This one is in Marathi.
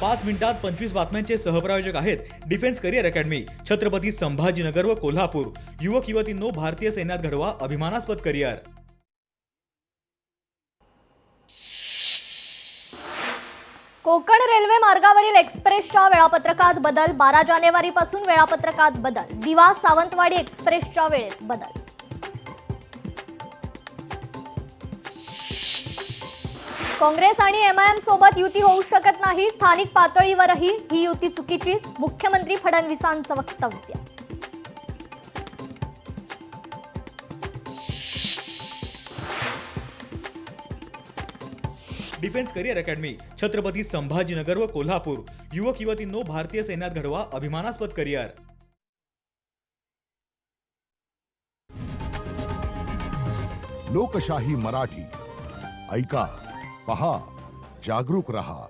5 मिनिटात 25 बातम्यांचे सहप्रायोजक आहेत defence career academy, Chhatrapati Sambhajinagar व कोल्हापूर। युवक युवतींनो, भारतीय सैन्यात घडवा अभिमानास्पद करिअर। कोकण रेल्वे मार्गावरील एक्सप्रेसच्या वेळापत्रकात बदल। 12 जानेवारीपासून वेळापत्रकात बदल। दिवा सावंतवाडी एक्सप्रेसच्या वेळेत बदल। काँग्रेस आणि एमआयएम सोबत युती होऊ शकत नाही। स्थानिक पातळीवरही ही युती चुकीचीच, मुख्यमंत्री फडणवीसांचं वक्तव्य। Defence career academy, Chhatrapati Sambhajinagar व कोल्हापूर। युवक युवतींनो, भारतीय सैन्यात घडवा अभिमानास्पद करिअर। लोकशाही मराठी ऐका, पहा, जागरूक रहा।